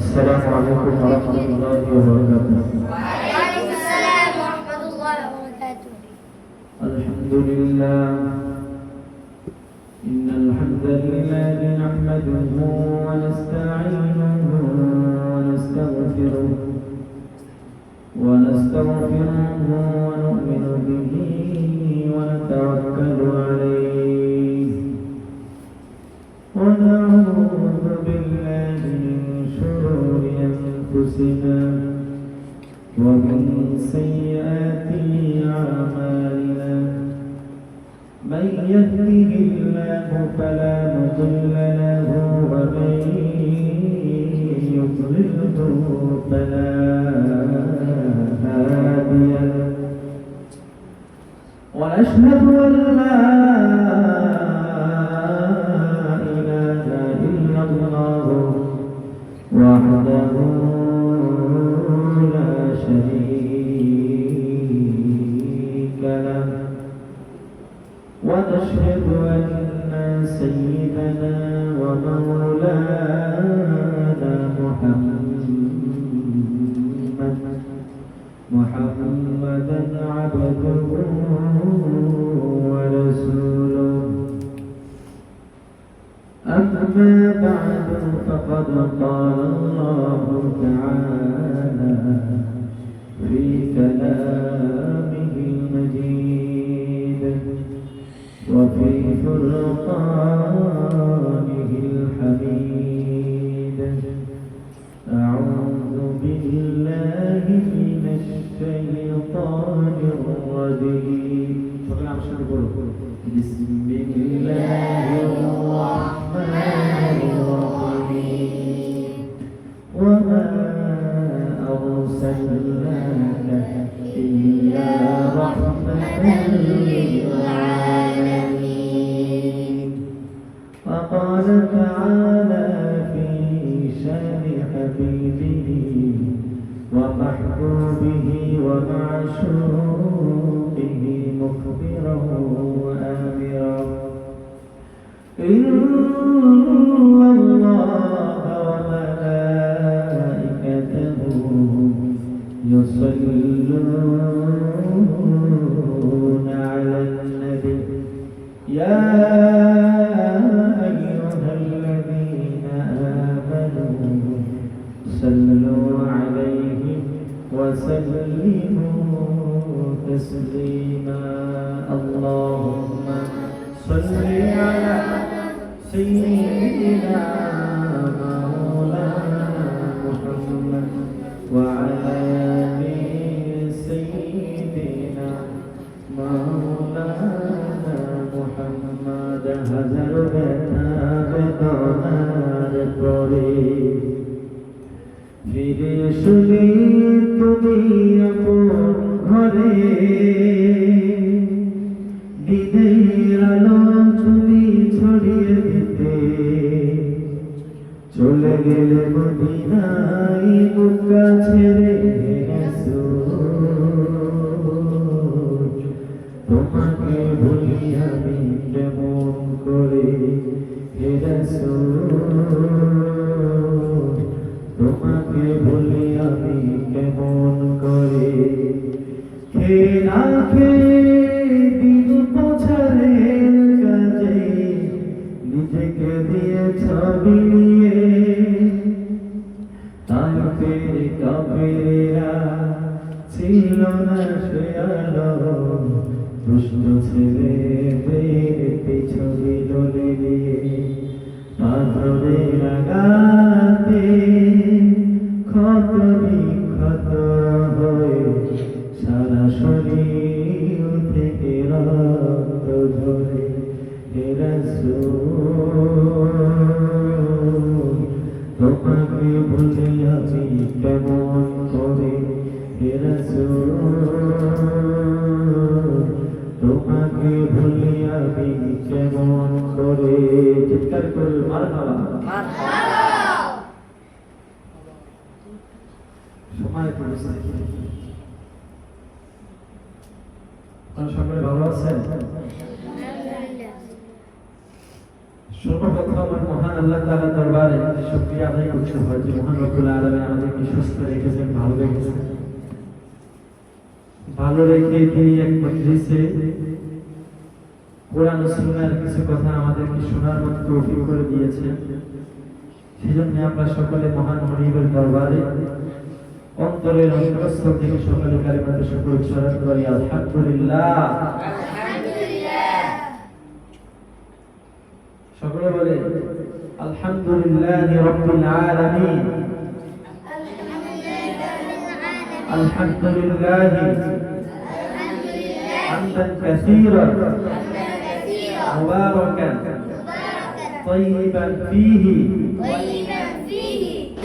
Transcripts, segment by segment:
السلام عليكم ورحمة الله وبركاته. وعليكم السلام ورحمة الله وبركاته. الحمد لله. إن الحمد لله نحمده ونستعينه ونستغفره ونؤمن به ونتوكل عليه ونعوذ بالله من شرور أنفسنا ومن سيئات أعمالنا. من يهده الله فلا مضل له ومن يضلله فلا هادي له. ونشهد أن لا إله إلا الله وحده لا شريك له. ونشهد أن سيدنا ومولانا محمدا عبده ورسوله. أما بعد فقد قال الله تعالى في كلامه المجيد وفي فرقانه الحميد. أعوذ بالله من الشيطان الرجيم. بسم الله الرحمن الرحيم. وما أرسلناك إلا رحمة للعالمين. وقال تعالى في شان حبيبه ومحبوبه ومعشوقه مخبرا وآمرا: إن الله وملائكته يصلون على النبي يا أيها الذين آمنوا صلوا عليه وسلموا تسليما. اللهم صل على سيدنا مولانا محمد وعلى آل سيدنا مولانا محمد. হাজার ব্যথা বেদনার পরে ফিরে শুনি তুমি আপন ঘরে। দিনের আলো তুমি ছড়িয়ে দিতে চলে গেলে মদিনায় বুকা ছেড়ে তোমাকে ভুলি আমি কেমন করে হে রাসূল। তোমাকে ভুলি আমি কেমন করে। হে না দিন পছারের কাজে নিজেকে দিয়ে ছবি নিয়ে তাইফের কাফেরেরা ছিল না সে আলো। দুষ্ট ছেলেদের পিছনে ডলে দিয়ে পাথরের আঘাতে ক্ষত বিক্ষত হয়ে সারা শরীর থেকে রক্ত ঝরে। হে রাসূল তোমাকে ভুলে আমি কেমন করে। হে রাসূল তোমাকে ভুলে আমি কেমন করে। চিৎকার করে মারহাবা। সময় পড়েছে, সকলে ভালো আছেন? সর্বপ্রথম আমি মহান আল্লাহ তাআলার দরবারে শুকরিয়া আদায় করছি যে মহান রব্বুল আলামিন আমাদেরকে সুস্থ রেখেছেন, ভালো রেখেছেন। ভালো রেখে তিনি এক মজলিসে কোরআন ও সুন্নাহর কিছু কথা আমাদেরকে শোনার মতো তৌফিক করে দিয়েছেন। সেজন্য আমরা সকলে মহান মনিবের দরবারে অন্তরের অন্তরস্থল থেকে সকলে কালিমাতে শুকর উচ্চারণ করি আলহামদুলিল্লাহ। সকলে বলে আলহামদুলিল্লাহি রাব্বিল আলামিন। আলহামদুলিল্লাহি হামদান কাসীরান মুবারাকান তাইয়িবান ফীহি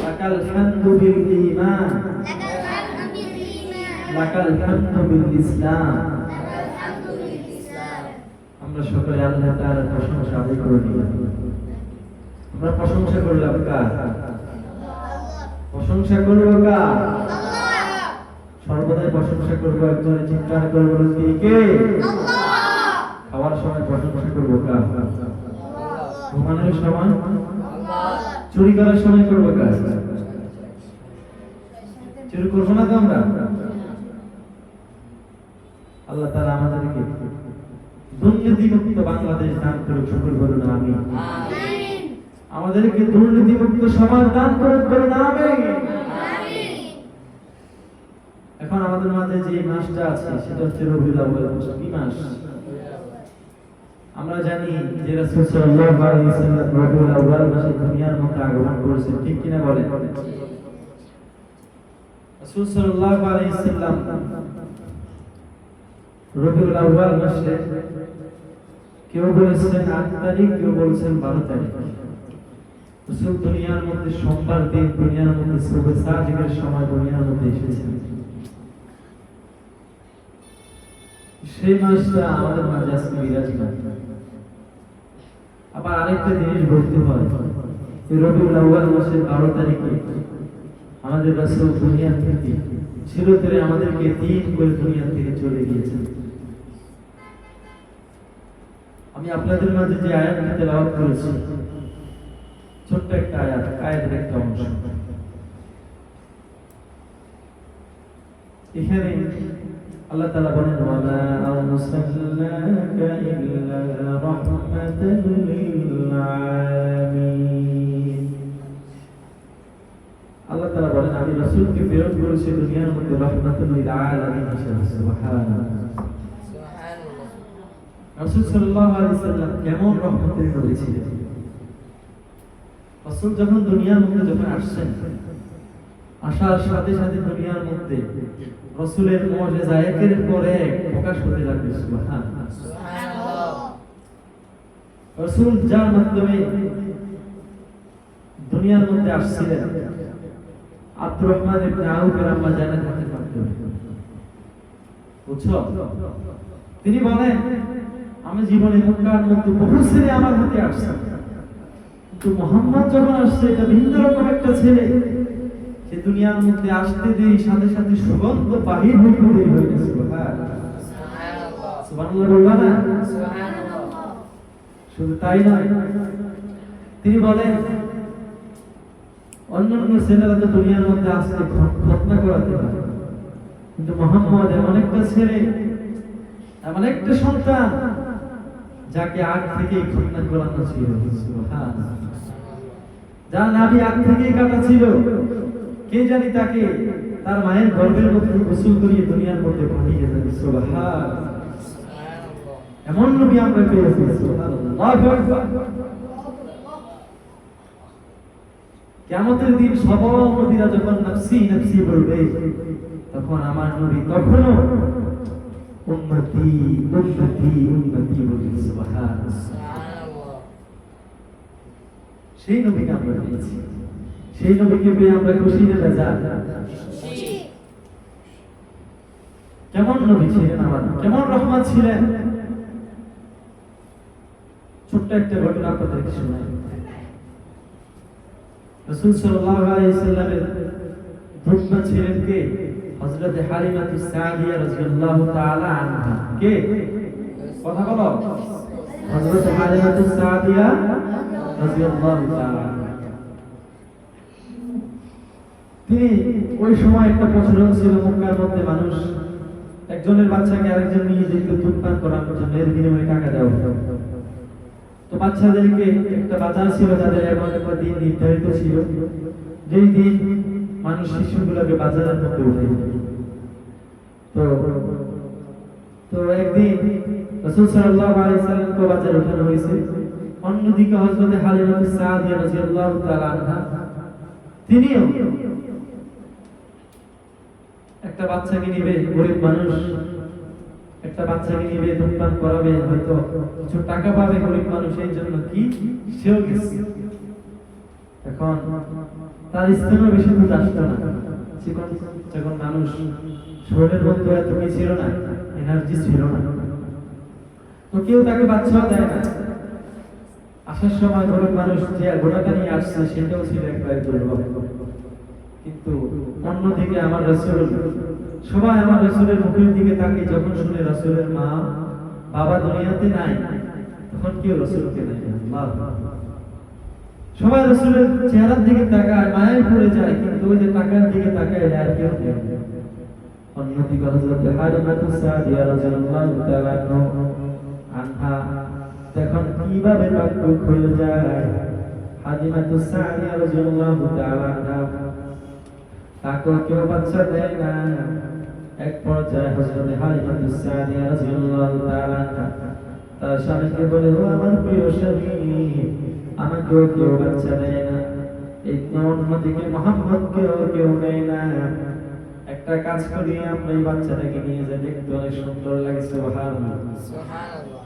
লাকাল হামদু বিল ঈমান লাকাল হামদু বিল ইসলাম। আমরা সকলে আল্লাহ তাআলার প্রশংসা আদায় করি। আমরা প্রশংসা করলাম কার? প্রশংসা করব কার? সর্বদাই প্রশংসা করব একজনের, চিৎকার করে বলুন তিনি কে? খাওয়ার সময় প্রশংসা করব কার? ঘুমানোর সময়? চুরি করার সময় করব কার? চুরি করবো না তো আমরা। আল্লাহ তাআলা আমাদেরকে দুর্নীতিমুক্ত বাংলাদেশ দান করুক, শুকর বলুন আমিন। আমাদেরকে দুর্নীতিমুক্ত সমাজ দান করুক, বলুন আমিন। এখন আমাদের মাঝে যে মাসটা আছে সেটা হচ্ছে রবিউল আউয়াল মাস। কি মাস? আমরা জানি যে রাসূল সাল্লাল্লাহু আলাইহি ওয়াসাল্লাম রবিউল আউয়াল মাসে দুনিয়ার মধ্যে আগমন করেছেন, ঠিক কিনা বলেন? রাসূল সাল্লাল্লাহু আলাইহি ওয়াসাল্লাম রবিউল আউয়াল মাসে কেউ বলেছেন ৮ তারিখ, কেউ বলেছেন ১২ তারিখ। রাসূল দুনিয়ার মধ্যে সোমবার দিন, দুনিয়ার মধ্যে সুবহ সাদিকের সময় দুনিয়ার মধ্যে এসেছেন। সেই মাসটা আমাদের মাঝে আজকে বিরাজমান। আবার আরেকটা জিনিস বলতে হয়, এই রবিউল আউয়াল মাসের ১২ তারিখে আমাদের রাসূল দুনিয়া থেকে চিরতরে আমাদেরকে দিন করে দুনিয়া থেকে চলে গিয়েছেন। আমি আপনাদের মাঝে যে আয়াতটি তেলাওয়াত করেছি, ছোট্ট একটা আয়াত, আয়াতের একটা অংশ। এখানে আল্লাহ তাআলা বলেন ওয়ামা আরসালনাকা ইল্লা রাহমাতাল লিল আলামিন। আল্লাহ তাআলা বলেন আমি রাসূলকে প্রেরণ করেছি দুনিয়ার মধ্যে রাহমাতাল লিল আলামিন হিসেবে। সুবহানাল্লাহ। রাসূল সাল্লাল্লাহু আলাইহি ওয়াসাল্লাম কেমন রহমতের নবী ছিলেন। রাসূল যখন দুনিয়ার মধ্যে যখন আসছেন, আসার সাথে সাথে দুনিয়ার মধ্যে রাসূলের মুজিজা একের পর এক প্রকাশ হতে লাগলো। সুবহানাল্লাহ। রাসূল যার মাধ্যমে দুনিয়ার মধ্যে আসছিলেন, আব্দুর রহমান ইবনে আউফের আম্মা জানের হাতের মাধ্যমে। বুঝছো? তিনি বলেন আমি জীবনে মক্কার মধ্যে বহু ছেলে আমার হাতে আসছে, কিন্তু মুহাম্মদ যখন আসছে এটা ভিন্ন রকম একটা ছেলে। সে দুনিয়ার মধ্যে আসতে দেরি সাথে সাথে সুগন্ধ বাহির হইতে দেরি হয়ে গেছে। সুবহানাল্লাহ। সুবহানাল্লাহ বলবা না? সুবহানাল্লাহ। শুধু তাই নয়, তিনি বলেন অন্যান্য ছেলেরা তো দুনিয়ার মধ্যে আসতে খতনা করাতে পারে, কিন্তু মুহাম্মদ এমন একটা ছেলে, এমন একটা সন্তান যাকে আগ থেকেই খতনা করানো ছিল। সুবহানাল্লাহ। যার নাভি আগ থেকেই কাটা ছিল, কে জানি তাকে তার মায়ের গর্ভের মধ্যে গোসল করিয়ে দুনিয়ার মধ্যে পাঠিয়ে দেন। সুবহানাল্লাহ। এমন নবী আমরা পেয়েছি। সুবহানাল্লাহ। আল্লাহু আকবার। কিয়ামতের দিন সব নবীরা যখন নফসি নফসি বলবে, তখন আমার নবী তখনও উম্মতি উম্মতি উম্মতি বলবে। সুবহানাল্লাহ। সেই নবীকে আমরা পেয়েছি। সেই নবীকে পেয়ে আমরা খুশি না বেজার? কেমন নবী ছিলেন আমার, কেমন রহমত ছিলেন। ছোট্ট একটা ঘটনা আপনাদেরকে শোনাই। রাসূল সাল্লাল্লাহু আলাইহি ওয়াসাল্লামের ধর্ম ছিলেন কে? হযরত হালিমাতুস সাদিয়া রাদিয়াল্লাহু তাআলা আনহা। কে? কথা বলো। হযরত হালিমাতুস সাদিয়া রাদিয়াল্লাহু তাআলা। তিনি ওই সময় একটা প্রচলন ছিল মক্কার মধ্যে মানুষ একজনের বাচ্চাকে আরেকজন নিয়ে যেত দুধ পান করানোর জন্য, এর বিনিময়ে টাকা দেওয়া হতো। তো বাচ্চাদেরকে একটা বাজার ছিল, তাদের এমন একটা দিন নির্ধারিত ছিল যেই দিন মানুষ শিশুগুলোকে বাজারের মধ্যে উঠে। তো তো একদিন রাসূল সাল্লাল্লাহু আলাইহি ওয়াসাল্লামকে বাজারে উঠানো হয়েছে। অন্যদিকে হযরত হালিমা সাদিয়া রাদিয়াল্লাহু তাআলা আনহা তিনিও একটা বাচ্চাকে নিবে, গরিব মানুষ একটা বাচ্চাকে নিবে দুধপান করাবে, হয়তো কিছু টাকা পাবে গরিব মানুষ, এই জন্য কি সেও গেছে। এখন তার স্থানও বেশি দুধ আসতো না, যখন মানুষ শরীরের মধ্যে এত কি ছিল না, এনার্জি ছিল না, তো কেউ তাকে বাচ্চাও দেয় না। আসার সময় গরিব মানুষ যে ঘোড়াটা নিয়ে আসছে সেটাও ছিল একবার দুর্লভ। কিন্তু অন্যদিকে আমার রাসূল, সবাই আমার রাসূলের মুখের দিকে তাকিয়ে যখন শুনে রাসূলের মা বাবা দুনিয়াতে নাই, তখন কেউ রাসূলকে নেয় না। আল্লাহ, সবাই রাসূলের চেহারার দিকে তাকায়, মায়ায় পড়ে যায়, কিন্তু ওই যে টাকার দিকে তাকায় আর কেউ নেয় না। অন্যদিকে হযরত হালিমা সাদিয়া রাদিয়াল্লাহু তাআলা আনহা তখন কিভাবে ভাগ্য খুলে যায়। হালিমা সাদিয়া রাদিয়াল্লাহু তাআলা আনহা তাকে কেউ বাচ্চা দেয় না। এক পর্যায়ে হযরত হালিমা সাদিয়া রাদিয়াল্লাহু তাআলা তার স্বামীকে বলে, ও আমার প্রিয় স্বামী, আমাকে কেউ বাচ্চা দেয় না, এই অন্যদিকে মুহাম্মদকেও কেউ নেয় না, একটা কাজ করি, আমরা এই বাচ্চাটাকে নিয়ে যাই, দেখতে অনেক সুন্দর লাগে। সুবহানাল্লাহ, সুবহানাল্লাহ।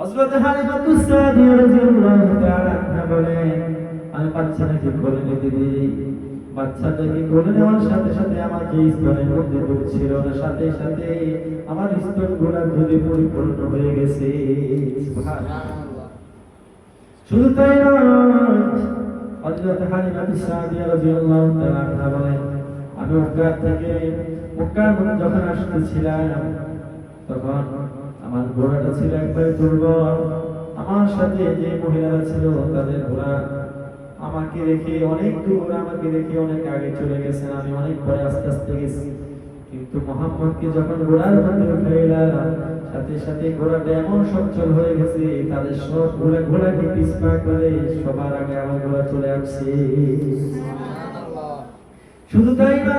হযরত হালিমা সাদিয়া রাদিয়াল্লাহু তাআলা বলে, আমি বাচ্চাটাকে কোলে নিতে দিই। বাচ্চাটাকে কোলে নেওয়ার সাথে সাথে আমার যে স্তনের মধ্যে দুধ ছিল না, সাথে সাথে আমার স্তনগুলো দুধে পরিপূর্ণ হয়ে গেছে। সুবহানাল্লাহ। শুধু তাই নয়, হযরত হালিমা সাদিয়া রাদিয়াল্লাহু তাআলা বলেন, আমি মক্কার মধ্যে যখন আসতেছিলাম তখন আমার ঘোড়াটা ছিল একবার দুর্বল। আমার সাথে যে মহিলারা ছিল তাদের ঘোড়া আমাকে রেখে অনেক দূর, আমাকে রেখে অনেক আগে চলে গেছেন, আমি অনেক পরে আস্তে আস্তে গেছি। কিন্তু মুহাম্মদকে যখন ঘোড়ার মধ্যে উঠাইলাম, সাথে সাথে ঘোড়াটা এমন সচল হয়ে গেছে, তাদের সব ঘোড়াকে পিছপা করে সবার আগে আমার ঘোড়া চলে আসছে। শুধু তাই না,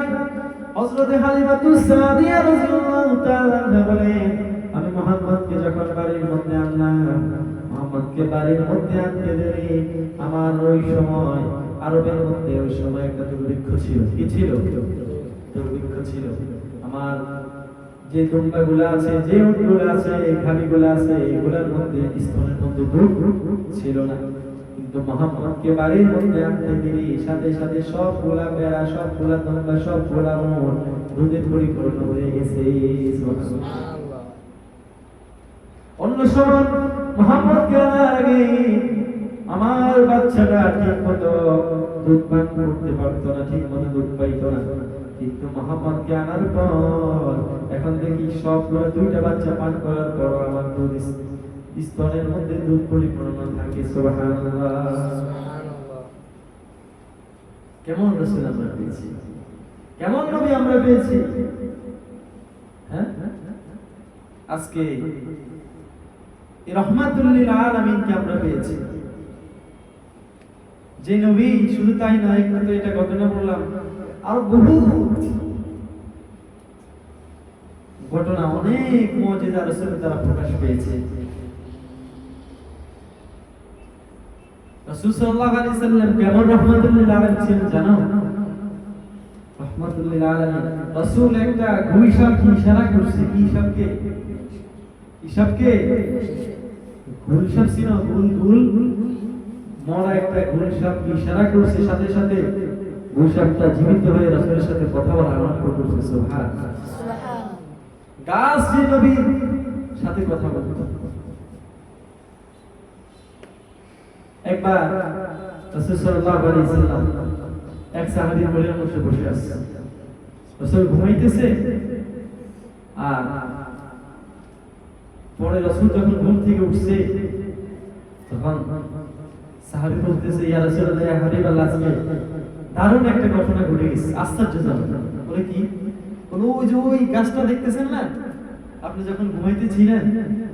হযরত হালিমা সাদিয়া রাদিয়াল্লাহু তাআলা বলেন, আমি মুহাম্মদকে যখন বাড়ির মধ্যে আনলাম, মুহাম্মদকে বাড়ির মধ্যে আনতে দেরি, আমার ওই সময় আরবের মধ্যে ওই সময় একটা দুর্ভিক্ষ ছিল। কি ছিল? দুর্ভিক্ষ ছিল। আমার যে দুম্বাগুলো আছে, যে উটগুলো আছে, খাবিগুলো আছে, এগুলোর মধ্যে স্তনের মধ্যে দুধ ছিল না। কিন্তু মুহাম্মদকে বাড়ির মধ্যে আনতে দেরি, সাথে সাথে সবগুলা বেড়া, সবগুলা দুম্বা, সবগুলা উট দুধে পরিপূর্ণ হয়ে গেছে। সুবহানাল্লাহ। অন্য সময় মুহাম্মদকে আনার আগে আমার বাচ্চাটা ঠিক মতো দুধ পান করতে পারতো না, ঠিক মতো দুধ পাইতো না। কিন্তু মুহাম্মদকে আনার পর এখন দেখি সবগুলো দুইটা বাচ্চা পান করার পর আমার দুধ স্তনের মধ্যে দুধ পরিপূর্ণ থাকে। সুবহানাল্লাহ, সুবহানাল্লাহ। কেমন রাসূল আমরা পেয়েছি, কেমন নবী আমরা পেয়েছি। হ্যাঁ, আজকে এই রহমাতুল লিল আলামিনকে আমরা পেয়েছি, যে নবী শুধু তাই না, একটু তো এটা ঘটনা বললাম, আর বহুত ঘটনা, অনেক মুজিজা রাসূলের দ্বারা প্রকাশ পেয়েছে। রাসূল সাল্লাল্লাহু আলাইহি সাল্লাম কেমন রহমাতুল লিল আলামিন ছিলেন জানো? রহমাতুল লিল আলামিন। রাসূল একটা গুইসাবকে ইশারা করছে, কি হিসাবকে? হিসাবকে গুলশাব ছিল, গুল মরা একটা গুলশাবকে ইশারা করছে, সাথে সাথে গুলশাবটা জীবিত হয়ে রাসূলের সাথে কথা বলা আরম্ভ করছে। সুবহানাল্লাহ, সুবহানাল্লাহ। গাছ যে নবীর সাথে কথা বলতো। একবার রাসূল সাল্লাল্লাহু আলাইহি সাল্লাম এক সাহাবীর কোলে বসে আছে, রাসূল ঘুমাইতেছে, আর পরে রাসূল যখন ঘুম থেকে উঠছে তখন সাহাবী বলতেছে ইয়া রাসূলুল্লাহ ইয়া হাবিবাল্লাহ আজকে দারুণ একটা ঘটনা ঘটে গেছে আশ্চর্যজনক। বলে কি? বলে ওই যে ওই গাছটা দেখতেছেন না, আপনি যখন ঘুমাইতেছিলেন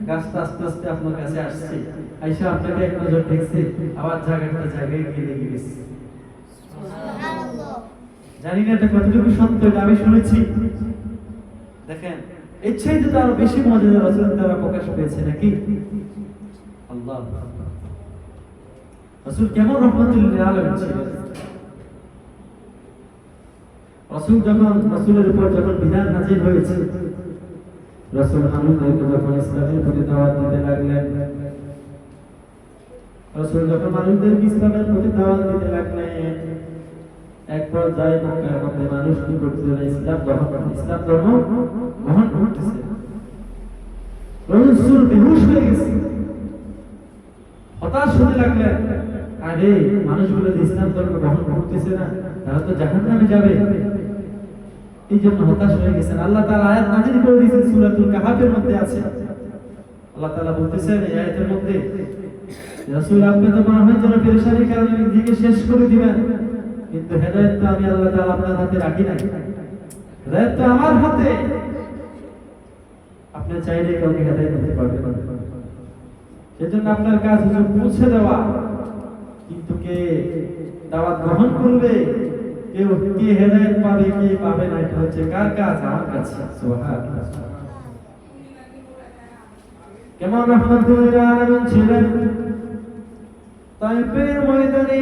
গাছটা আস্তে আস্তে আপনার কাছে আসছে, আইসা আপনাকে এক নজর দেখছে, আবার জায়গাটা জায়গায় গিয়ে লেগে গেছে। সুবহানাল্লাহ। জানি না এটা কতটুকু সত্য, এটা আমি শুনেছি। দেখেন এর চাইতে তো আরো বেশি মজাদার রাসূলের দ্বারা প্রকাশ পেয়েছে নাকি? আল্লাহ রাসূল কেমন রহমাতুল লিল আলামিন ছিলেন। রাসূলের উপর যখন বিধান নাযিল হয়েছে, রাসূল মানুষদেরকে যখন ইসলামের প্রতি দাওয়াত দিতে লাগলেন, রাসূল যখন মানুষদেরকে ইসলামের প্রতি দাওয়াত দিতে লাগলেন, এক পর্যায়ে মক্কার মধ্যে মানুষ কি করছিল? ইসলাম ধর্ম গ্রহণ করতেছে। রাসূল বেহুশ হয়ে গেছে, হতাশ হতে লাগলেন। আরে মানুষগুলো যে ইসলাম ধর্ম গ্রহণ করতেছে না, তারা তো জাহান্নামে যাবে। এই জন্য হতাশ হয়ে গেছেন। আল্লাহ তাআলা আয়াত নাযিল করে দিয়েছেন, সূরাতুল কাহাফের মধ্যে আছে। আল্লাহ তাআলা বলতেছেন এই আয়াতের মধ্যে, রাসূল আপনি তো মনে হয় যেন পেরেশানির কারণে নিজেকে শেষ করে দিবেন, কিন্তু হেদায়েত তো আমি আল্লাহ তাআলা আপনার হাতে রাখি নাই। হেদায়েত তো আমার হাতে। আপনি চাইলে কাউকে হেদায়েত দিতে পারবেন না। সেজন্য আপনার কাজ হচ্ছে পৌঁছে দেওয়া, কিন্তু কে দাওয়াত গ্রহণ করবে, কে হেদায়েত পাবে, কে পাবে না, এটা হচ্ছে কার কাজ? আমার কাছে। সুবহানাল্লাহ। কেমন রহমাতুল লিল আলামিন ছিলেন। তাইফের ময়দানে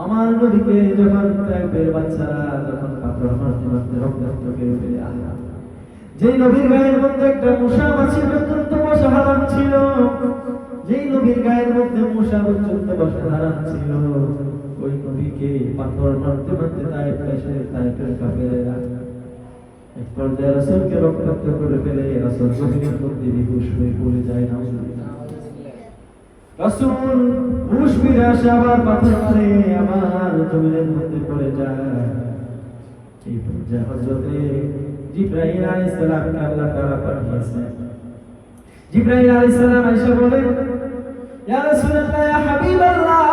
আমার নবীকে যখন তাইফের বাচ্চারা যখন পাথর মারতে মারতে রক্তাক্ত করে ফেলে, আল্লাহ যেই নবীর গায়ের মধ্যে একটা মশা মাছি পর্যন্ত বসা হারাম ছিল, যেই নবীর গায়ের মধ্যে মশা পর্যন্ত বসা হারাম ছিল, ওই নবীকে পাথর মারতে মারতে তাইফের কাফেরেরা এক পর্যায়ে রাসূলকে রক্তাক্ত করে ফেলে। রাসূল জমিনের মধ্যে বেহুশ হয়ে পড়ে যায়। নাউজুবিল্লাহ। রাসূল হুশ ফিরে আসে, আবার পাথর মারে, আবার জমিনের মধ্যে পড়ে যায়। এই পর্যায়ে হযরতে জিবরাইল আলাইহিস সালামকে আল্লাহ তাআলা পাঠিয়েছেন। জিবরাইল আলাইহিস সালাম এসে বলে, ইয়া রাসূলুল্লাহ ইয়া হাবিবাল্লাহ,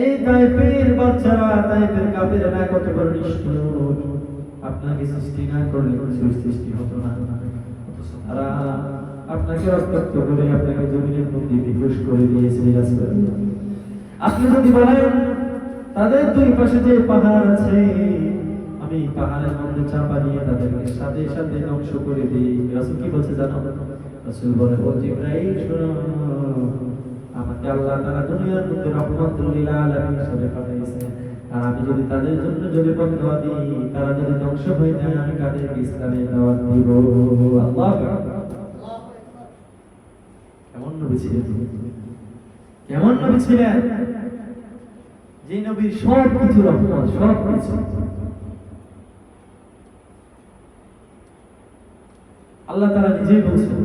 এই তাইফের বাচ্চারা, তাইফের কাফেররা কত বড় নিষ্ঠুর, আপনাকে সৃষ্টি না করলে কিছু সৃষ্টি হতো না। তারা আপনাকে রক্তাক্ত করে আপনাকে জমিনের মধ্যে বেহুশ করে দিয়েছে। রাসূলুল্লাহ আপনি যদি বলেন তাদের দুই পাশে যে পাহাড় আছে, আমি পাহাড়ের মধ্যে চাপা দিয়ে তাদেরকে সাথে সাথে ধ্বংস করে দিই। রাসূল কি বলছে জানো? রাসূল বলে, ও জিবরাইল শোনো, আমাকে আল্লাহ তাআলা দুনিয়ার মধ্যে রহমাতুল লিল আলামিন হিসেবে পাঠিয়েছেন, আর আমি যদি তাদের জন্য যদি বদদুয়া দিই, তারা যদি ধ্বংস হয়ে যায়, আমি তাদেরকে ইসলামের দাওয়াত দিব। আল্লাহু আকবার। কেমন নবী ছিলেন? কেমন নবী ছিলেন? যে নবীর সব কিছু রহমত, সব কিছু। আল্লাহ তাআলা নিজেই বলছেন,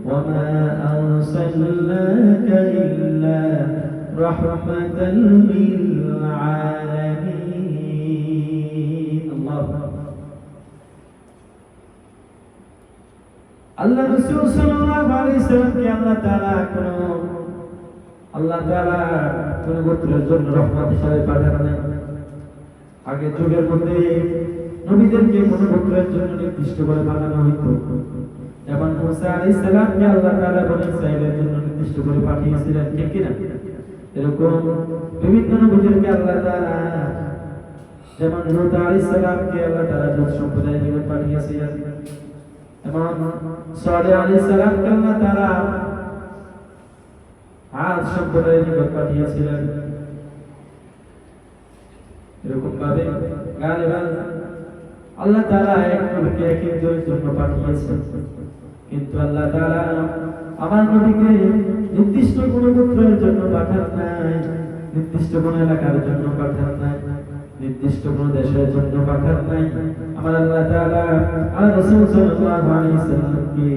ওয়ামা আরসালনাকা ইল্লা রাহমাতাল লিল আলামিন। আল্লাহু আকবার। আল্লাহ রাসূল সাল্লাল্লাহু আলাইহি সাল্লামকে আল্লাহ তাআলা কোন গোত্রের জন্য রহমত হিসেবে পাঠান নাই। আগে যুগের মধ্যে নবীদেরকে কোন গোত্রের জন্য নির্দিষ্ট করে পাঠানো হইতো। যেমন মুসা আলাইহিস সালামকে আল্লাহ তাআলা বনী ইসরাঈলের জন্য নির্দিষ্ট করে পাঠিয়েছিলেন, ঠিক কি না? এরকম বিভিন্ন নবীদেরকে আল্লাহ তাআলা, যেমন লূত আলাইহিস সালামকে আল্লাহ তাআলা লূত সম্প্রদায়ের জন্য পাঠিয়েছিলেন, এবং সালেহ আলাইহিস সালামকে আল্লাহ তাআলা আদ সম্প্রদায়ের নিকট পাঠিয়েছিলেন। এরকম ভাবে গালিবান আল্লাহ তাআলা এক নবীকে এক একজনের জন্য পাঠিয়েছেন, কিন্তু আল্লাহ তাআলা আমার নবীকে নির্দিষ্ট কোন গোত্রের জন্য পাঠান নাই, নির্দিষ্ট কোন এলাকার জন্য পাঠান নাই, নির্দিষ্ট কোন দেশের জন্য পাঠান নাই। আমার আল্লাহ তাআলা আর রাসূল সাল্লাল্লাহু আলাইহি সাল্লামকে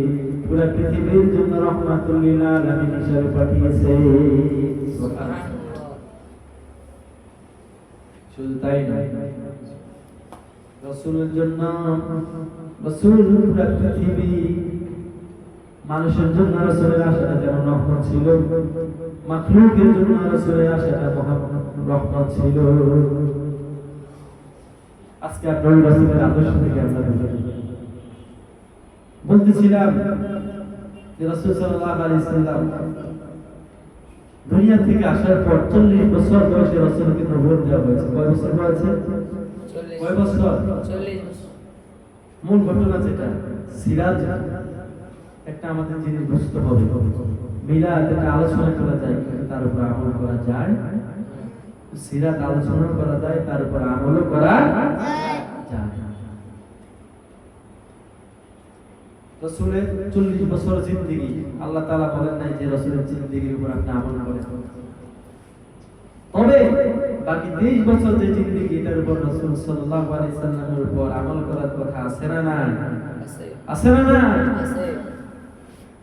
পুরো পৃথিবীর জন্য রহমাতুল লিল আলামিন হিসেবে পাঠিয়েছে। সুবহানাল্লাহ। শুধু তাই নয়, রাসূলের জন্য রাসূল পুরো পৃথিবী মানুষের জন্য রাসূলের আশাটা যেমন রহমত ছিল, মাখলুকের জন্য রাসূলের আশাটা রহমত ছিল। আজকে আপনার রাসূলের আদর্শ থেকে আমরা বলতেছিলাম যে রাসূল সাল্লাল্লাহু আলাইহি সাল্লাম দুনিয়া থেকে আসার পর 40 বছর বয়সে রাসূলকে নবুয়ত দেওয়া হয়েছে। কয় বছর বয়সে? 40 বছর। 40 বছর। মূল ঘটনা যেটা সিরাজ, একটা আমাদের জিনিস বুঝতে হবে, মিলাদ এটা আলোচনা করা যায় কিন্তু তার উপর আমল করা যায়। সিরাত আলোচনা করা যায়, তার উপর আমলও করা যায়। রাসূলের 40 বছর জিন্দেগি, আল্লাহ তাআলা বলেন নাই যে রাসূলের জিন্দেগির উপর আপনি আমল করেন, তবে বাকি 23 বছর যে জিন্দেগি এটার উপর রাসূল সাল্লাল্লাহু আলাইহি সাল্লামের উপর আমল করার কথা আছে না না? আছে। আছে না না? আছে।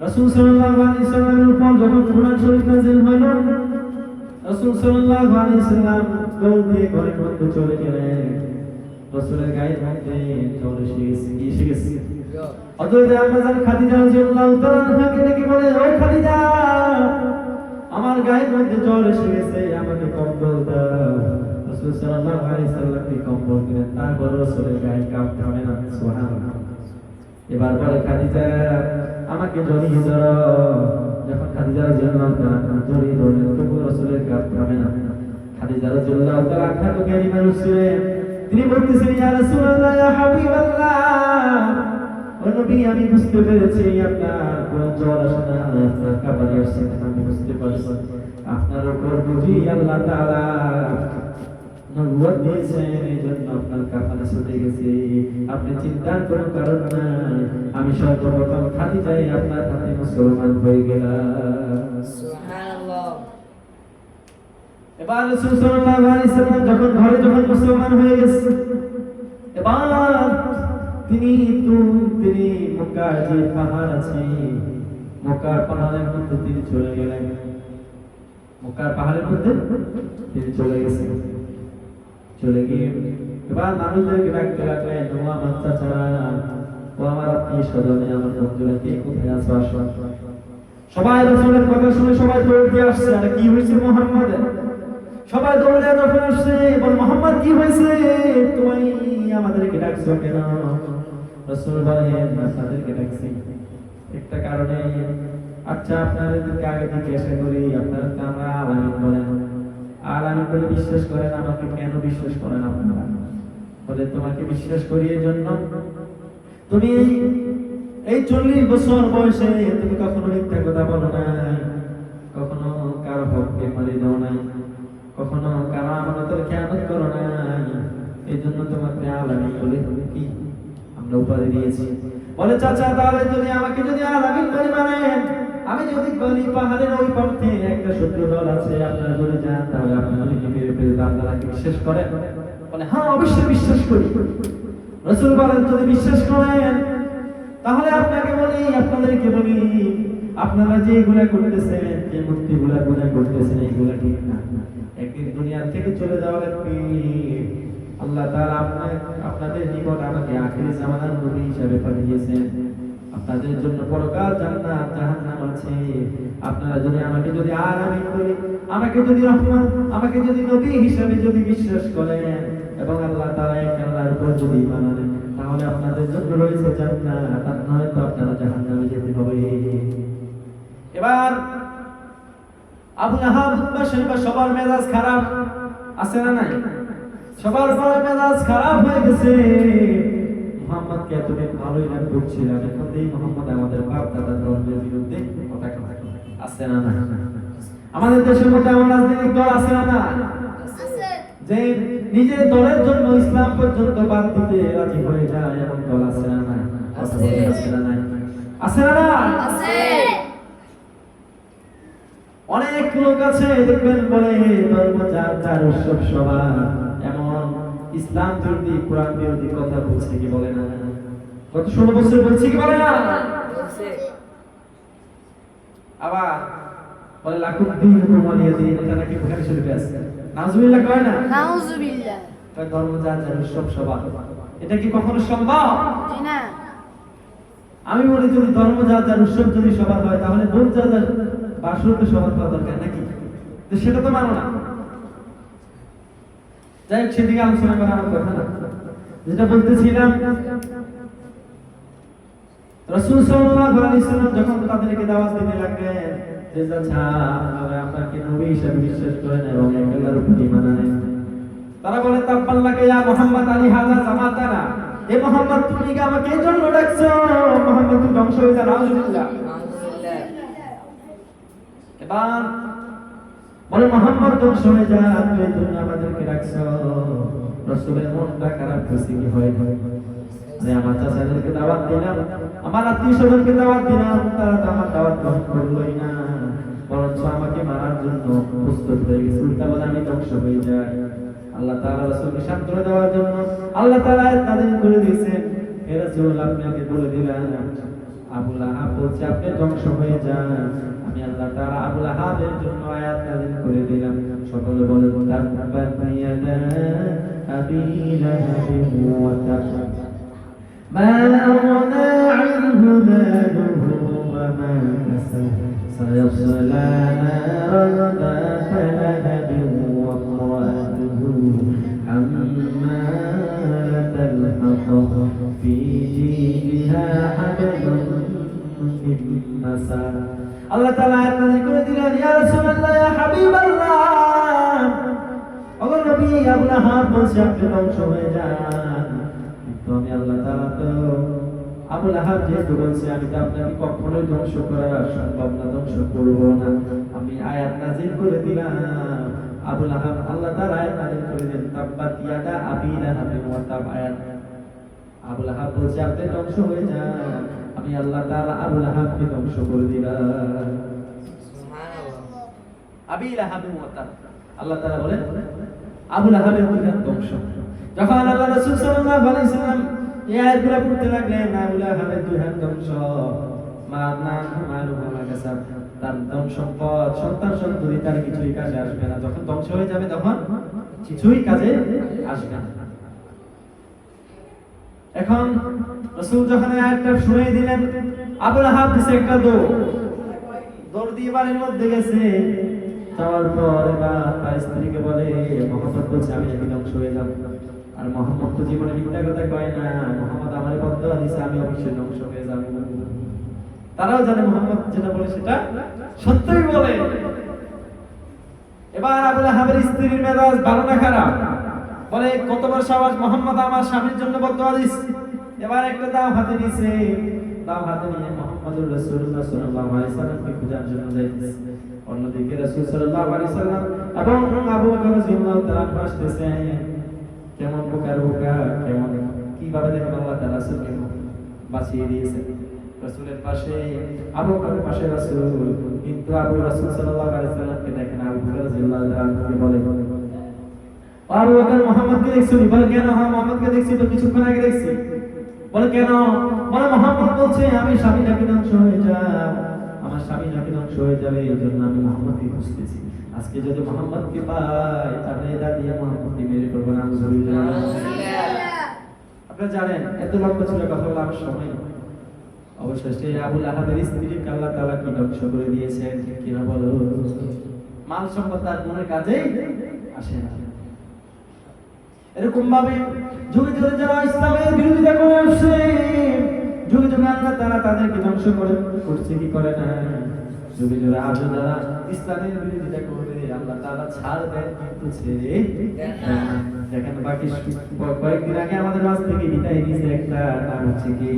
রাসূল সাল্লাল্লাহু আলাইহি সাল্লামের উপর যখন কুরআন শরীফ নাযিল হইল, রাসূল সাল্লাল্লাহু আলাইহি সাল্লাম দৌড় দিয়ে ঘরের মধ্যে চলে গেলেন। রাসূলের গায়ের মধ্যে জ্বর এসে গেছে। হযরত আম্মা খাদিজা রাদিয়াল্লাহু তাআলা আনহাকে ডেকে বলে, ও খাদিজা, আমার গায়ের মধ্যে জ্বর এসে গেছে, আমাকে কম্বল দাও। রাসূল সাল্লাল্লাহু আলাইহি সাল্লামকে কম্বল দিলেন, তারপর রাসূলের গায়ে কাঁপ থামে না। সুবহানাল্লাহ। এবার বলে, খাদিজা আমাকে জড়িয়ে ধরো। যখন খাদিজা রাদিয়াল্লাহু তাআলা জড়িয়ে ধরলেন, তবু রাসূলের কাঁপ থামে না। খাদিজা রাদিয়াল্লাহু তাআলা আনহা তো জ্ঞানী মানুষ ছিলেন, তিনি বলতেছেন, ইয়া রাসূলুল্লাহ, ইয়া হাবিবাল্লাহ, ও নবী, আমি বুঝতে পেরেছি আপনার কোন জ্বর আসে না, আপনার কাঁপানি আসছে না, আমি বুঝতে পারছি আপনার উপর বুঝি আল্লাহ তাআলা নবুয়ত দিয়েছেন, এই জন্য আপনার কাঁপানি ছুটে গেছে। আপনি চিন্তার কোনো কারণ নাই, আমি সর্বপ্রথম খাদিজাই আপনার হাতে মুসলমান হয়ে গেলাম। সুবহানাল্লাহ। এবার রাসূল সাল্লাল্লাহু আলাইহি সাল্লাম যখন ঘরে মুসলমান হয়ে গেছে, এবার তিনি মক্কার যে পাহাড় আছে, মক্কার পাহাড়ের মধ্যে তিনি চলে গেলেন। মক্কার পাহাড়ের মধ্যে তিনি চলে গেছেন। চলে গিয়ে এবার মানুষদেরকে ডাকতে লাগলেন, ও আমার চাচারা, ও আমার আত্মীয় স্বজনে, আমার বন্ধুরা, কে কোথায় আছো, আসো। সবাই রাসূলের কথা শুনে সবাই দৌড় দিয়ে আসছে। আরে কি হয়েছে মুহাম্মাদের? সবাই দৌড়ে যখন আসছে, বল, মুহাম্মদ কি হয়েছে, তুমি আমাদেরকে ডাকছো কেন? রাসূল বলেন, আপনাদেরকে ডাকছি একটা কারণে। আচ্ছা, আপনাদেরকে আগে থেকে এসে করি, আপনারা তো আমরা আলামিন বলেন, আলামিন বলে বিশ্বাস করেন, আমাকে কেন বিশ্বাস করেন আপনারা? বলে, তোমাকে বিশ্বাস করি এই জন্য, তুমি এই 40 বছর বয়সে তুমি কখনো মিথ্যা কথা বলো নাই, কখনো কারো হককে মারি দাও নাই, কখনো কারো আমানতের খেয়ানত করো নাই, এই জন্য তোমাকে আলামিন বলে কি আমরা উপাধি দিয়েছি। বলে, চাচা, তাহলে আমাকে যদি আলামিন বলে মানেন, আমি যদি বলি পাহাড়ের ওই পথে একটা শত্রু দল আছে, আপনারা যদি যান, তাহলে আপনারা কি মেরে ফেলবে, আপনারা কি বিশ্বাস করেন? বলে, হ্যাঁ, অবশ্যই বিশ্বাস করি। রাসূল বলেন, যদি বিশ্বাস করেন তাহলে আপনাদেরকে বলি, আপনারা যে এগুলা করতেছেন, যে মূর্তিগুলা পূজা করতেছেন, এগুলা ঠিক না। একদিন দুনিয়া থেকে চলে যাওয়ার আগে আল্লাহ তাআলা আপনাদের নিকট আমাকে আখিরি জামানার নবী হিসেবে পাঠিয়েছেন। আপনাদের জন্য পরকাল জান্নাত জাহান্নাম আছে। আপনারা যদি আমাকে আলামিন বলি, আমাকে যদি রহমান, আমাকে যদি নবী হিসেবে যদি বিশ্বাস করেন এবং আল্লাহ তাআলা এক আল্লাহর উপর যদি ঈমান আনেন, তাহলে আপনাদের জন্য রয়েছে জান্নাত, আর নয়তো আপনারা জাহান্নামে যেতে হবে। এবার আবু লাহাব, উতবা, শাইবা সবার মেজাজ খারাপ আছে না নাই? সবার মেজাজ খারাপ হয়ে গেছে। মুহাম্মদকে এতদিন ভালোই না করছিলাম, এখন এই মুহাম্মদ আমাদের বাপ দাদা ধর্মের বিরুদ্ধে কথা আছে না না? আমাদের দেশের মধ্যে এমন রাজনৈতিক দল আছে না না, যে নিজের দলের জন্য ইসলাম পর্যন্ত বাদ দিতে রাজি হয়ে যায়, এমন দল আছে না না? আছে না না? আছে না না? আছে। অনেক লোক আছে দেখবেন, বলে ধর্ম যার যার উৎসব সভা, এমন ইসলাম বিরোধী, কোরআন বিরোধী কথা বলছে কি বলে না? গত 16 বছর বলছে কি বলে না? বলছে। আবার বলে লাকুদ্দিন ওয়ালিয়া দিন, এটা নাকি বুখারী শরীফে আছে। নাউজুবিল্লাহ কয় না? নাউজুবিল্লাহ। ধর্ম যার যার উৎসব সভা, এটা কি কখনো সম্ভব? জি না। আমি বলি যদি ধর্ম যার যার উৎসব যদি সবার হয় তাহলে বোন যার যার বাসরতে সবার হওয়া দরকার নাকি? তো সেটা তো মানো না। যাই হোক, সেদিকে আলোচনা করা আমার কথা না। যেটা বলতেছিলাম, রাসূল সাল্লাল্লাহু আলাইহি ওয়াসাল্লাম যখন তাদেরকে দাওয়াত দিতে লাগলেন যে আচ্ছা আপনাকে নবী হিসেবে বিশ্বাস করেন এবং আল্লাহর উপর ঈমান আনেন, তারা বলে তাব্বাল্লাকা ইয়া মুহাম্মদ আলী হাযা জামাতানা, হে মুহাম্মদ তুমি কি আমাকে এই জন্য ডাকছো? মুহাম্মদ তুমি ধ্বংস হয়ে যা, নাউজুবিল্লাহ। আলহামদুলিল্লাহ। এবার বলে মুহাম্মদ ধ্বংস হয়ে যা, তুমি এই জন্য আমাদেরকে ডাকছো। রাসূলের মনটা খারাপ হয়েছে কি হয় না? আমি আমার চাচাদেরকে দাওয়াত দিলাম, আমার আত্মীয় স্বজনকে দাওয়াত দিলাম, তারা তো আমার দাওয়াত গ্রহণ করলোই না, বরঞ্চ আমাকে মারার জন্য প্রস্তুত হয়ে গেছে। উল্টা বলে আমি ধ্বংস হয়ে যাই। আল্লাহ তাআলা রাসূলকে সান্ত্বনা দেওয়ার জন্য আল্লাহ তাআলা আয়াত নাযিল করে দিয়েছেন, হে রাসূল আপনাকে বলে দিলাম আবু লাহাব বলছে আপনি ধ্বংস হয়ে যান, আমি আল্লাহ তাআলা আবু লাহাবের জন্য আয়াত নাযিল করে দিলাম। সকলে বলে তাব্বাত ইয়াদা আবি লাহাব ওয়া তাব ما أغنى عنه ماله وما كسب سيصلى نارا ذات لهب وامرأته حمالة الحطب في جيدها حبل من مسد الله تعالى يقول لنا يا رسول الله يا حبيب الله أقول نبي يا ابن هاب বলছে আপনি ধ্বংস হয়ে যান। আমি আল্লাহ তাআলা তো আবু লাহাব যেহেতু বলছে আমি তো আপনাকে কখনোই ধ্বংস করা সম্ভব না, ধ্বংস করব না, আমি আয়াত নাযিল করে দিলাম। আবু লাহাব আল্লাহ তাআলা আয়াত নাযিল করে দেন তাব্বাত ইয়াদা আবি লাহাব ওয়া তাব আয়াত। আবু লাহাব বলছে আপনি ধ্বংস হয়ে যান, আমি আল্লাহ তাআলা আবু লাহাবকে ধ্বংস করে দিলাম। সুবহানাল্লাহ। আবি লাহাব ওয়া তাব, আল্লাহ তাআলা বলেন আবু লাহাবের ধ্বংস। যখন আল্লাহ রাসূল সাল্লাল্লাহু আলাইহি ওয়াসাল্লাম এই আয়াতগুলো পড়তে লাগলেন, আবু লাহাবের দুই হাত ধ্বংস, মা না মালু মা কাসাব, তার ধন সম্পদ সন্তান সন্ততি তার কিছুই কাজে আসবে না। যখন ধ্বংস হয়ে যাবে তখন কিছুই কাজে আসবে না। এখন রাসূল যখন এই আয়াতটা শুনিয়ে দিলেন, আবু লাহাব দিছে একটা দৌড় দিয়ে বাড়ির মধ্যে গেছে। যাওয়ার পর তার স্ত্রীকে বলে মুহাম্মদ বলছে আমি নাকি ধ্বংস হয়ে যাব। আর মুহাম্মদ তো জীবনে মিথ্যা কথা কয় না, মুহাম্মদ আমারে বদদোয়া দিয়েছে আমি অবশ্যই ধ্বংস হয়ে যাব। তারাও জানে মুহাম্মদ যেটা বলে সেটা সত্যই বলে। এবার আবু লাহাবের স্ত্রীর মেজাজ ভালো না খারাপ, বলে কতবার সাবাস মুহাম্মদ আমার স্বামীর জন্য বদদোয়া দিয়েছে। এবার একটা দাও হাতে নিয়েছে, দাও হাতে নিয়ে মুহাম্মদুর রাসূলুল্লাহ সাল্লাল্লাহু আলাইহি ওয়াসাল্লামকে খোঁজার জন্য যাইতেছে। অন্যদিকে রাসূল সাল্লাল্লাহু আলাইহি ওয়াসাল্লাম এবং আবু বকর রাদিয়াল্লাহু তাআলা আসতেছে। কেমন বোকার বোকা, কেমন কিভাবে দেখেন আল্লাহ তাআলা রাসূলকে বাঁচিয়ে দিয়েছে। রাসূলের পাশে আবু বকরের পাশে রাসূল, কিন্তু আবু রাসূল সাল্লাল্লাহু আলাইহি ওয়াসাল্লামকে দেখেন আবু বকর রাদিয়াল্লাহু তাআলা বলে আবু বকর মুহাম্মদকে দেখছি? বলে কেন? হ্যাঁ মুহাম্মদকে দেখছি তো কিছুক্ষণ আগে দেখছি। বলে কেন? বলে মুহাম্মদ বলছে আমি স্বামী নাকি ধ্বংস হয়ে যাব, আমার স্বামী নাকি ধ্বংস হয়ে যাবে, এই জন্য আমি মুহাম্মদকে খুঁজতেছি। আজকে যদি মুহাম্মদকে পাই তাহলে এটা দিয়ে মুহাম্মদকে মেরে ফেলবো না। আপনারা জানেন এত লম্বা ছিল কথা বলা আমার সময় নেই। অবশেষে আবু লাহাবের স্ত্রীকে আল্লাহ তাআলা কি ধ্বংস করে দিয়েছেন, ঠিক কিনা বলো? মাল সম্পদ তার মনের কাজে আসে না। এরকম ভাবে যুগে যুগে যারা ইসলামের বিরোধিতা করে আসছে, যুগে যুগে আল্লাহ তাআলা তাদেরকে ধ্বংস করছে কি করে না? যুগে যুগে আজও যারা ইসলামের বিরোধিতা করে আল্লাহ তাআলা ছাড় দেন, কিন্তু ছেড়ে দেন না। দেখেন বাকি কয়েকদিন আগে আমাদের মাঝ থেকে বিদায় নিয়েছে একটা, নাম হচ্ছে কি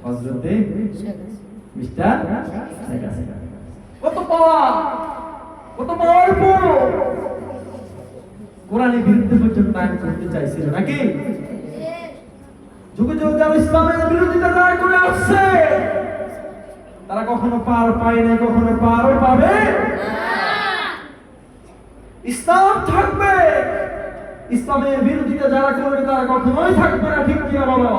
হযরতে মিস্টার শেখ হাসিনা। কত পাওয়ার, কত পাওয়ারফুল, কোরআনের বিরুদ্ধে পর্যন্ত আইন করতে চাইছিল নাকি? যুগে যুগে যারা ইসলামের বিরোধিতা যারা করে আসছে তারা কখনো পার পায় নাই, কখনো পারও পাবে না। ইসলাম থাকবে, ইসলামের বিরোধিতা যারা করবে তারা কখনোই থাকবে না, ঠিক কিনা বলো?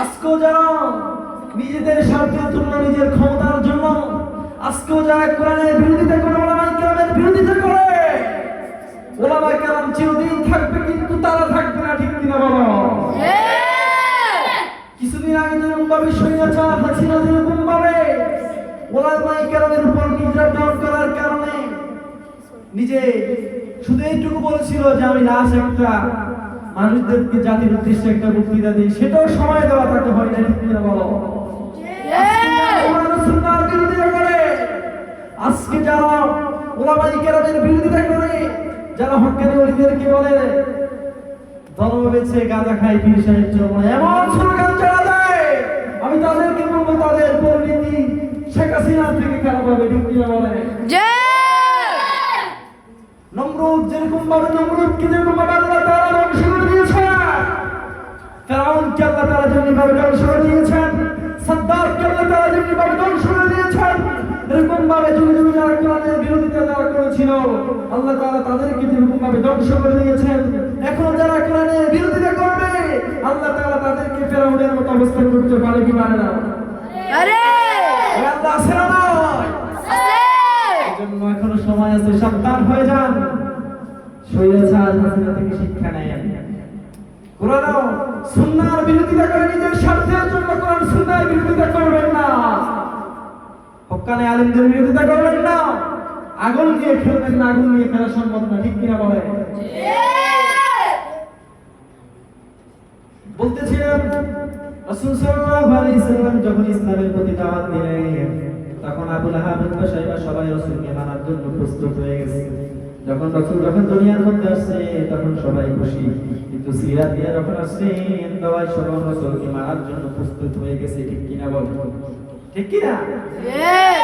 আজকেও যারা নিজেদের স্বার্থের জন্য, নিজের ক্ষমতার জন্য আজকেও যারা কোরআনের বিরোধিতা করে, ওলামায়ে কেরামের বিরোধিতা করে, ওলামায়ে কেরাম চিরদিন থাকবে কিন্তু তারা থাকবে না, ঠিক কিনা বলো? কিছুদিন আগে নিজে শুধু এইটুকু বলেছিল যে আমি লাস্ট একটা মানুষদেরকে জাতির উদ্দেশ্যে একটা বক্তৃতা দিই, সেটাও সময় দেওয়া তাকে হয় না, ঠিক কিনা বলো? সুন্নাহর বিরোধিতা করে, আজকে যারা ওলামায়ে কেরামের বিরোধিতা করে, যারা হক্কানি ওলিদেরকে বলে ধর্ম বেছে গাঁজা খাই পীর সাহেব চরমনে এমন স্লোগান যারা দেয়, আমি তাদেরকে বলবো তাদের পরিণতি শেখ হাসিনা থেকে খারাপ হবে, ঠিক কিনা বলে? নমরুদ যেরকম ভাবে নমরুদকে যেরকম ভাবে আল্লাহ তাআলা ধ্বংস করে দিয়েছেন, ফিরআউনকে আল্লাহ তাআলা যেমনি ভাবে ধ্বংস করে দিয়েছেন, সাদ্দাতকে আল্লাহ তাআলা যেমনি ভাবে ধ্বংস করে দিয়েছেন, এরকম ভাবে যুগে যুগে যারা কোরআনের বিরোধিতা যারা করেছিল আল্লাহ তাআলা তাদেরকে যেরকম ভাবে ধ্বংস করে দিয়েছেন, এখন যারা কোরআনের বিরোধিতা করবে আল্লাহ তাআলা তাদেরকে ফিরআউনের মতো অবস্থা করতে পারে কি পারে না? আল্লাহ আছে না নয়? এজন্য এখনো সময় আছে, সাবধান হয়ে যান, স্বৈরাচার হাসিনা থেকে শিক্ষা নেন। কোরআন ও সুন্নাহর বিরোধিতা করে নিজের স্বার্থের জন্য কোরআন সুন্নাহর বিরোধিতা করবেন না, হক্কানি আলেমদের বিরোধিতা করবেন না, আগুন দিয়ে খেলবেন না, আগুন দিয়ে খেলা সম্ভব না, ঠিক কিনা বলে? বলতেছিলাম রাসূল সাল্লাল্লাহু আলাইহি সাল্লাম যখন ইসলামের প্রতি দাওয়াত দিলেন তখন আবু লাহাব উতবা সাইবা সবাই রাসূলকে মানার জন্য প্রস্তুত হয়ে গেছে। যখন রাসূল দুনিয়ার মধ্যে আসছে তখন সবাই খুশি, কিন্তু সিরাত দিয়ে যখন আসছেন সবাই রাসূলকে মানার জন্য প্রস্তুত হয়ে গেছে, ঠিক কিনা বল? ঠিক কিনা?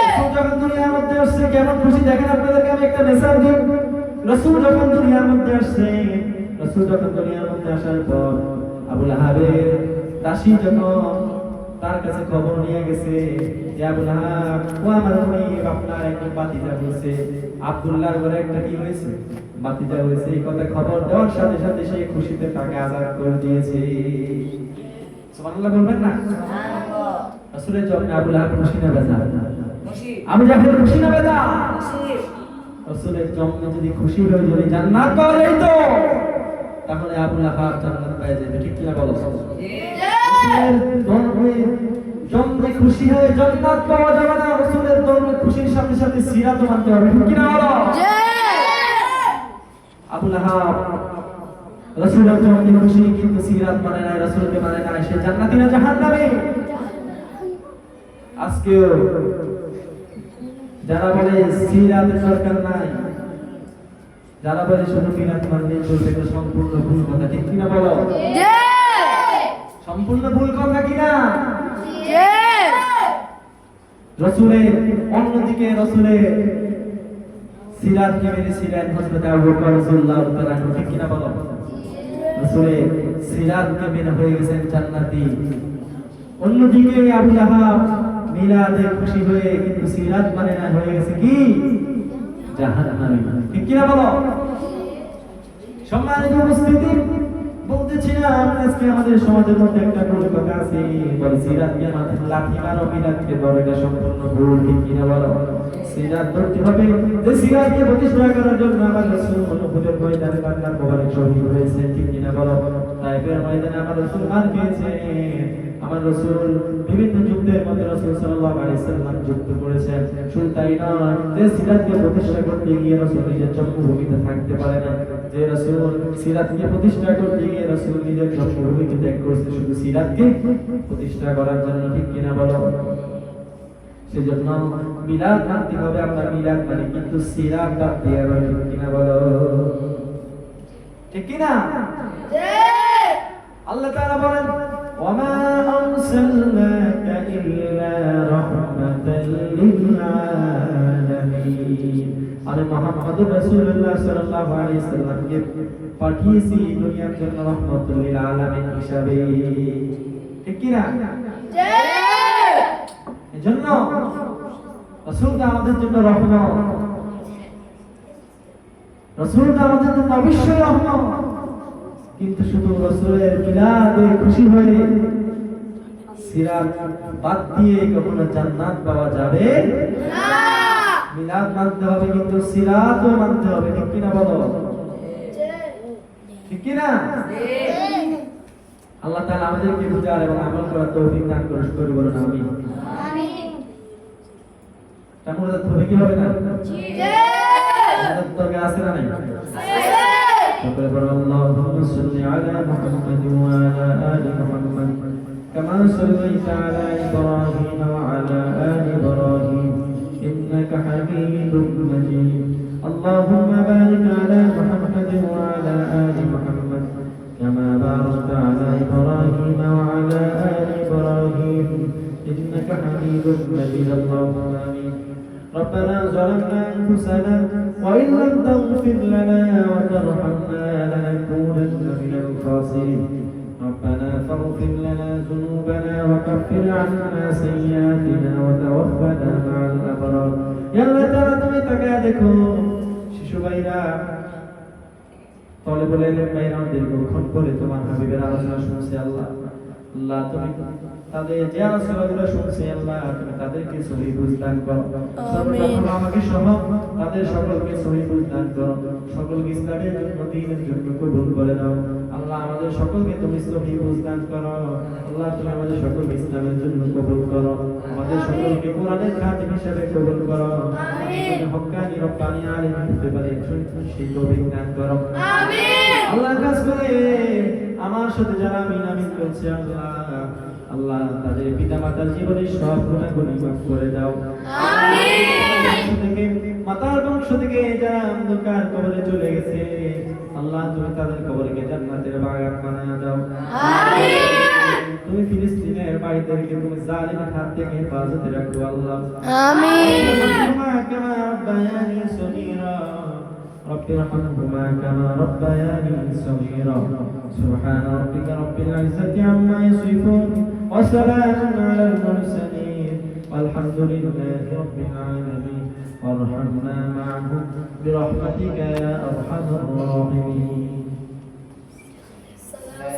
রাসূল যখন দুনিয়ার মধ্যে আসছে কেমন খুশি দেখেন, আপনাদেরকে আমি একটা মেসেজ দিই। রাসূল যখন দুনিয়ার মধ্যে আসছেন, রাসূল যখন দুনিয়ার মধ্যে আসার পর আবু লাহাবের দাসী যখন তার কাছে খবর নিয়ে গেছে যে আবু লাহাব ও আমার মুনিব আপনার একজন ভাতিজা হয়েছে, আব্দুল্লাহর ঘরে একটা কি হয়েছে, ভাতিজা হয়েছে, এই কথা খবর দেওয়ার সাথে সাথে সে খুশিতে তাকে আজাদ করে দিয়েছে। সুবহানাল্লাহ বলবেন না? সুবহানাল্লাহ। রাসূলের জন্য আবু লাহাব খুশি না বেজা? খুশি। আবু জাহেল খুশি না বেজা? খুশি। রাসূলের জন্য যদি খুশি হয়ে যদি জান্নাত পাওয়া যেত তাহলে আবু লাহাব জান্নাত পেয়ে যাবে, ঠিক কি না বলো? জন্মে খুশি হয়ে জান্নাত পাওয়া যাবে না, রাসূলের জন্মে খুশির সাথে সাথে সিরাতও মানতে হবে, ঠিক কি না বলো? আবু লাহাব রাসূলের জন্মে খুশি কিন্তু সিরাত মানে না, রাসূলকে মানে না, সে জান্নাতি না জাহান্নামী? আজকেও যারা বলে সিরাতের দরকার নাই, যারা বলে শুধু সিরাত মানলে চলবে, এটা সম্পূর্ণ ভুল কথা, ঠিক কিনা বলো? সম্পূর্ণ ভুল কথা কিনা? রাসূলের অন্যদিকে রাসূলের সিরাতকে মেনেছিলেন হযরত আবু বকর রাদিয়াল্লাহু তাআলা, ঠিক কিনা বলো? রাসূলের সিরাতকে মেনে হয়ে গেছেন জান্নাতি। অন্যদিকে আবু লাহাব মিলাদে খুশি হয়ে কিন্তু সিরাত মানে না, হয়ে গেছে কি জাহান্নামী, ঠিক কিনা বলো? সম্মানিত উপস্থিতি, বলতেছিলাম আজকে আমাদের সমাজের মধ্যে একটা ভুল কথা আছে, বলে সিরাতকে মাথায় লাঠি মারো, মিলাদকে ধরো, এটা সম্পূর্ণ ভুল, ঠিক কিনা বলো? সিরাত ধরতে হবে, যে সিরাতকে প্রতিষ্ঠা করার জন্য আমার রাসূল উহুদের ময়দানে বাংলার মোবারক শহীদ হয়েছে, ঠিক কিনা বলো? তাইফের ময়দানে আমার রাসূল মার খেয়েছে, আমার রাসূল বিভিন্ন যুদ্ধের মধ্যে রাসূল সাল্লাল্লাহু আলাইহি সাল্লাম যুদ্ধ করেছেন। শুধু তাই নয়, যে সিরাতকে প্রতিষ্ঠা করতে গিয়ে রাসূল নিজের জন্মভূমিতে থাকতে পারে না, যে রাসূল সিরাতকে প্রতিষ্ঠা করতে গিয়ে রাসূল নিজের জন্মভূমিকে ত্যাগ করেছে শুধু সিরাতকে প্রতিষ্ঠা করার জন্য, ঠিক কিনা বলো? সেজন্য মিলাদ মানতে হবে, আমরা মিলাদ মানি কিন্তু সিরাত বাদ দিয়ে হবে, ঠিক কিনা বলো? ঠিক কিনা? আল্লাহ তাআলা বলেন ওয়ামা আরসালনাকা ইল্লা রাহমাতাল লিল আলামিন, আরে মুহাম্মদুর রাসূলুল্লাহ সাল্লাল্লাহু আলাইহি সাল্লামকে পাঠিয়েছি দুনিয়ার জন্য রহমাতুল লিল আলামিন হিসাবে, ঠিক কি না? এজন্য রাসূলটা আমাদের জন্য রহমত, রাসূলটা আমাদের জন্য অবশ্যই রহমত, কিন্তু শুধু রাসূলের মিলাদে খুশি হয়ে সিরাত বাদ দিয়ে কখনো জান্নাত পাওয়া যাবে না। মিলাদ মানতে হবে কিন্তু সিরাতও মানতে হবে, ঠিক কিনা বলো? ঠিক কিনা? আল্লাহ তাআলা আমাদেরকে বুঝার এবং আমল করার তৌফিক দান করুন, শুকর বলুন আমিন। আমিন। তাহলে তৌফিক কি হবে না? জি। জান্নাত তরকে আছে না নাই সকলে বলো আল্লাহুম্মা সাল্লি আলা মুহাম্মাদ ওয়া আলা আলি মুহাম্মাদ কামা সাল্লাইতা আলা ইব্রাহিম ওয়া আলা আলি ইব্রাহিম ইন্নাকা হামিদুম মাজিদ আল্লাহুম্মা বারিক আলা মুহাম্মাদ ওয়া আলা আলি মুহাম্মাদ কামা বারাকতা আলা ইব্রাহিম ওয়া আলা আলি ইব্রাহিম ইন্নাকা হামিদুম মাজিদ আল্লাহুম্মা আমিন ربنا ظلمنا أنفسنا وإن لم تغفر لنا وترحمنا لنكونن من الخاسرين ربنا فاغفر لنا ذنوبنا وكفر عنا سيئاتنا وتوفنا مع الأبرار يا الله تعالى তুমি তাকিয়ে দেখো শিশু ভাইরা তলেবুল ইলম ভাইরা দীর্ঘক্ষণ করে তোমার হাবিবের আলোচনা শুনছে আল্লাহ আল্লাহ তুমি তাদের যে আলোচনাগুলো শুনছে আল্লাহ তুমি তাদেরকে সহি বুঝদান করো সর্বপ্রথম আমাকে সহ তাদের সকলকে সহি বুঝদান করো সকলকে ইসলামের জন্য দ্বীনের জন্য কবুল করে নাও আল্লাহ আমাদের সকলকে তুমি সহি বুঝদান করো আল্লাহ তুমি আমাদের সকলকে ইসলামের জন্য কবুল করো আমাদের সকলকে কোরআনের খাতিম হিসেবে কবুল করো আমিন হক্কানি রব্বানি আলিম হতে পারে সেই তৌফিক দান করো আমিন আল্লাহ কাজ করে আমার সাথে যারা আমিন আমিন করছে আল্লাহ আল্লাহ তাদের পিতামাতার জীবনের সব গুনাহগুলো মাফ করে দাও আমিন মাতার বংশ থেকে যারা অন্ধকার কবরে চলে গেছে আল্লাহ তুমি তাদের কবরকে জান্নাতের বাগান বানায় দাও আমিন তুমি ফিলিস্তিনের ভাইদেরকে তুমি জালিমের হাত থেকে হেফাজতে রাখো আল্লাহ আমিন কামা রব্বায়ানি সগীরা رب ارحمهما كما ربياني صغيرا سبحان ربك رب العزة عما يصفون وسلام على المرسلين والحمد لله رب العالمين وارحمنا معهم برحمتك يا أرحم الراحمين